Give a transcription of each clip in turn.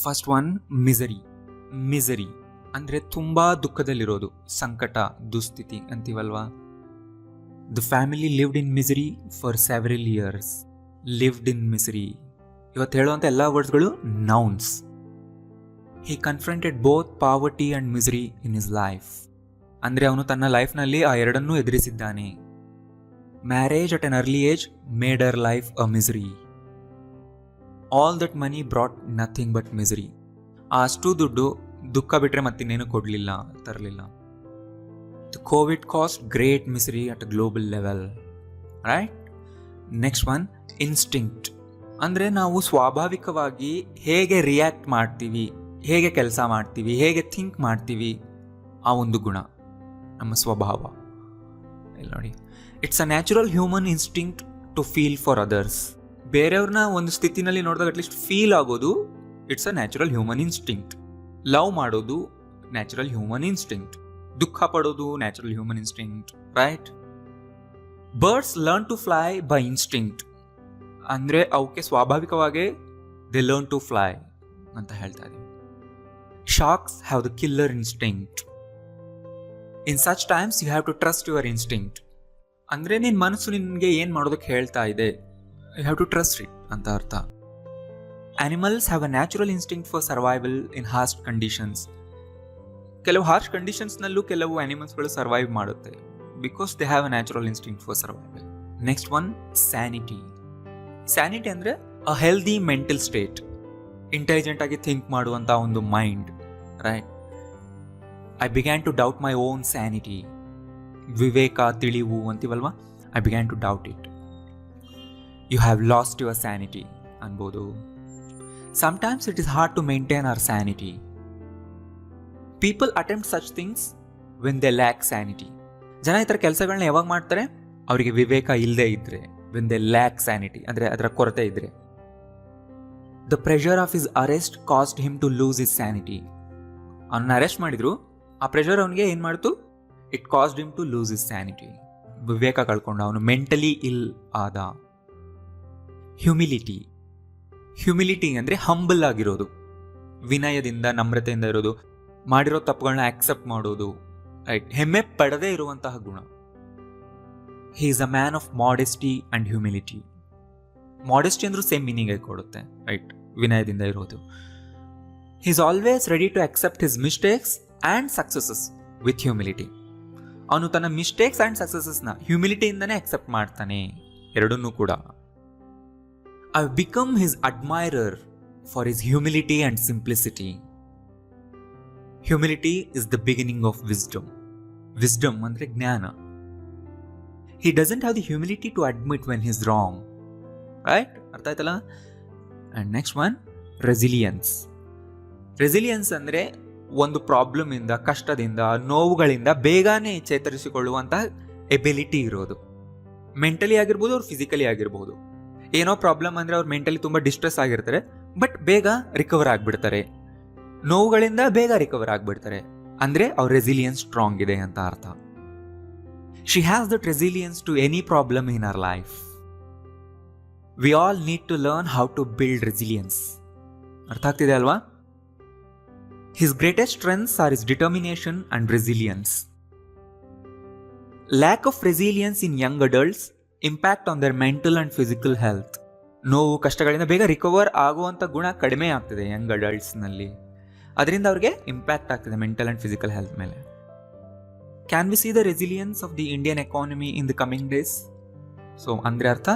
First one, misery ಅಂದರೆ ತುಂಬ ದುಃಖದಲ್ಲಿರೋದು, ಸಂಕಟ, ದುಸ್ಥಿತಿ ಅಂತೀವಲ್ವಾ. The family lived in misery for several years. Lived in misery ಇವತ್ತು ಹೇಳುವಂಥ ಎಲ್ಲ ವರ್ಡ್ಸ್ಗಳು nouns. He confronted both poverty and misery in his life. ಅಂದರೆ ಅವನು ತನ್ನ ಲೈಫ್ನಲ್ಲಿ ಆ ಎರಡನ್ನೂ ಎದುರಿಸಿದ್ದಾನೆ. Marriage at an early age made our life a misery. All that money brought nothing but misery. ಅಷ್ಟು ದುಡ್ಡು ದುಃಖ ಬಿಟ್ಟರೆ ಮತ್ತಿನ್ನೇನು ತರಲಿಲ್ಲ. The Covid caused great misery at a global level, right? Next one, instinct. ಅಂದರೆ ನಾವು ಸ್ವಾಭಾವಿಕವಾಗಿ ಹೇಗೆ ರಿಯಾಕ್ಟ್ ಮಾಡ್ತೀವಿ, ಹೇಗೆ ಕೆಲಸ ಮಾಡ್ತೀವಿ, ಹೇಗೆ ಥಿಂಕ್ ಮಾಡ್ತೀವಿ, ಆ ಒಂದು ಗುಣ ನಮ್ಮ ಸ್ವಭಾವ. ಇಲ್ಲಿ ನೋಡಿ, it's a natural human instinct to feel for others. ಬೇರೆಯವ್ರನ್ನ ಒಂದು ಸ್ಥಿತಿನಲ್ಲಿ ನೋಡಿದಾಗ ಅಟ್ಲೀಸ್ಟ್ ಫೀಲ್ ಆಗೋದು it's a natural human instinct. Love ಮಾಡೋದು ನ್ಯಾಚುರಲ್ ಹ್ಯೂಮನ್ ಇನ್ಸ್ಟಿಂಕ್ಟ್. ದುಃಖ ಪಡೋದು natural human instinct, right? Birds learn to fly by instinct. ಅಂದರೆ ಅವಕ್ಕೆ ಸ್ವಾಭಾವಿಕವಾಗಿ ದೆ ಲರ್ನ್ ಟು ಫ್ಲೈ ಅಂತ ಹೇಳ್ತಾ ಇದ್ದೀವಿ. Sharks have the killer instinct. In such times you have to trust your instinct. ಅಂದರೆ ನಿನ್ನ ಮನಸ್ಸು ನಿನಗೆ ಏನು ಮಾಡೋದಕ್ಕೆ ಹೇಳ್ತಾ ಇದೆ, you have to trust it ಅಂತ ಅರ್ಥ. Animals have a natural instinct for survival in harsh conditions. ಕೆಲವು ಹಾರ್ಶ್ ಕಂಡೀಷನ್ಸ್ನಲ್ಲೂ ಕೆಲವು ಆನಿಮಲ್ಸ್ಗಳು ಸರ್ವೈವ್ ಮಾಡುತ್ತೆ because they have a natural instinct for survival. Next one, sanity. Sanity ಅಂದರೆ a healthy mental state. Intelligent ಆಗಿ think ಮಾಡುವಂಥ ಒಂದು mind, right? I began to doubt my own sanity. ವಿವೇಕ, ತಿಳಿವು ಅಂತೀವಲ್ವಾ, I began to doubt it. You have lost your sanity ಅನ್ಬೋದು. Sometimes it is hard to maintain our sanity. People attempt such things when they lack sanity. ಜನ ಈ ಥರ ಕೆಲಸಗಳನ್ನ ಯಾವಾಗ ಮಾಡ್ತಾರೆ? ಅವರಿಗೆ ವಿವೇಕ ಇಲ್ಲದೆ ಇದ್ದರೆ, when they lack sanity, ಅಂದರೆ ಅದರ ಕೊರತೆ ಇದ್ದರೆ. The pressure of his arrest caused him to lose his sanity. ಅವನ್ನ ಅರೆಸ್ಟ್ ಮಾಡಿದ್ರು, ಆ ಪ್ರೆಷರ್ ಅವನಿಗೆ ಏನು ಮಾಡ್ತು? It caused him to lose his sanity. ವಿವೇಕ ಕಳ್ಕೊಂಡ, ಅವನು ಮೆಂಟಲಿ ಇಲ್ ಆದ. ಹ್ಯುಮಿಲಿಟಿ ಅಂದರೆ ಹಂಬಲ್ ಆಗಿರೋದು, ವಿನಯದಿಂದ, ನಮ್ರತೆಯಿಂದ ಇರೋದು, ಮಾಡಿರೋ ತಪ್ಪುಗಳನ್ನ ಆಕ್ಸೆಪ್ಟ್ ಮಾಡೋದು, ರೈಟ್? ಹೆಮ್ಮೆ ಪಡದೇ ಇರುವಂತಹ ಗುಣ. He is a man of modesty and humility. Modesty ಅಂದ್ರೂ ಸೇಮ್ ಮೀನಿಂಗ್ ಆಗಿ ಕೊಡುತ್ತೆ, ರೈಟ್? ವಿನಯದಿಂದ ಇರೋದು. He is always ready to accept his mistakes and successes with humility. ಅವನು ತನ್ನ ಮಿಸ್ಟೇಕ್ಸ್ ಆ್ಯಂಡ್ ಸಕ್ಸಸಸ್ನ ಹ್ಯುಮಿಲಿಟಿಯಿಂದನೇ ಅಕ್ಸೆಪ್ಟ್ ಮಾಡ್ತಾನೆ, ಎರಡನ್ನೂ ಕೂಡ. I've become his admirer for his humility and simplicity. Humility is the beginning of wisdom. Wisdom andre ಜ್ಞಾನ. He doesn't have the humility to admit when he's wrong. Right? ಅರ್ಥ ಆಯ್ತಲ್ಲ? And next one, resilience. Resilience ಅಂದರೆ ಒಂದು problem ಇಂದ, ಕಷ್ಟದಿಂದ, ನೋವುಗಳಿಂದ ಬೇಗನೆ ಚೇತರಿಸಿಕೊಳ್ಳುವಂತಹ ability ಇರೋದು. Mentally ಆಗಿರ್ಬೋದು, ಅವ್ರು ಫಿಸಿಕಲಿ ಆಗಿರ್ಬೋದು. ಏನೋ ಪ್ರಾಬ್ಲಮ್ ಅಂದರೆ ಅವ್ರು ಮೆಂಟಲಿ ತುಂಬ ಡಿಸ್ಟ್ರೆಸ್ ಆಗಿರ್ತಾರೆ, ಬಟ್ ಬೇಗ ರಿಕವರ್ ಆಗಿಬಿಡ್ತಾರೆ. ನೋವುಗಳಿಂದ ಬೇಗ ರಿಕವರ್ ಆಗಿಬಿಡ್ತಾರೆ, ಅಂದರೆ ಅವ್ರ ರೆಸಿಲಿಯನ್ಸ್ ಸ್ಟ್ರಾಂಗ್ ಇದೆ ಅಂತ ಅರ್ಥ. She has that resilience to any problem in our life. We all need to learn how to build resilience. ಅರ್ಥ ಆಗ್ತಿದೆ ಅಲ್ವಾ? His greatest strengths are his determination and resilience. Lack of resilience in young adults impact on their mental and physical health. ನೋವು, ಕಷ್ಟಗಳಿಂದ ಬೇಗ recover ಆಗುವಂಥ ಗುಣ ಕಡಿಮೆ ಆಗ್ತಿದೆ ಯಂಗ್ ಅಡಲ್ಟ್ಸ್ನಲ್ಲಿ. ಅದರಿಂದ ಅವ್ರಿಗೆ ಇಂಪ್ಯಾಕ್ಟ್ ಆಗ್ತಿದೆ ಮೆಂಟಲ್ ಆ್ಯಂಡ್ ಫಿಸಿಕಲ್ ಹೆಲ್ತ್ ಮೇಲೆ. Can we C the resilience of the Indian economy in the coming days? So ಅಂದರೆ ಅರ್ಥ,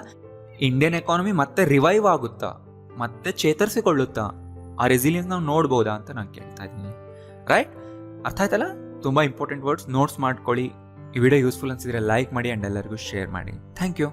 ಇಂಡಿಯನ್ ಎಕಾನಮಿ ಮತ್ತೆ ರಿವೈವ್ ಆಗುತ್ತಾ, ಮತ್ತೆ ಚೇತರಿಸಿಕೊಳ್ಳುತ್ತಾ, ಆ ರೆಸಿಲಿಯನ್ಸ್ ನಾವು ನೋಡ್ಬೋದಾ ಅಂತ ನಾನು ಕೇಳ್ತಾ ಇದ್ದೀನಿ, ರೈಟ್? ಅರ್ಥ ಆಯ್ತಲ್ಲ? ತುಂಬ ಇಂಪಾರ್ಟೆಂಟ್ ವರ್ಡ್ಸ್, ನೋಟ್ಸ್ ಮಾಡ್ಕೊಳ್ಳಿ. ಈ ವಿಡಿಯೋ ಯೂಸ್ಫುಲ್ ಅನ್ಸಿದ್ರೆ ಲೈಕ್ ಮಾಡಿ ಆ್ಯಂಡ್ ಎಲ್ಲರಿಗೂ ಶೇರ್ ಮಾಡಿ. Thank you.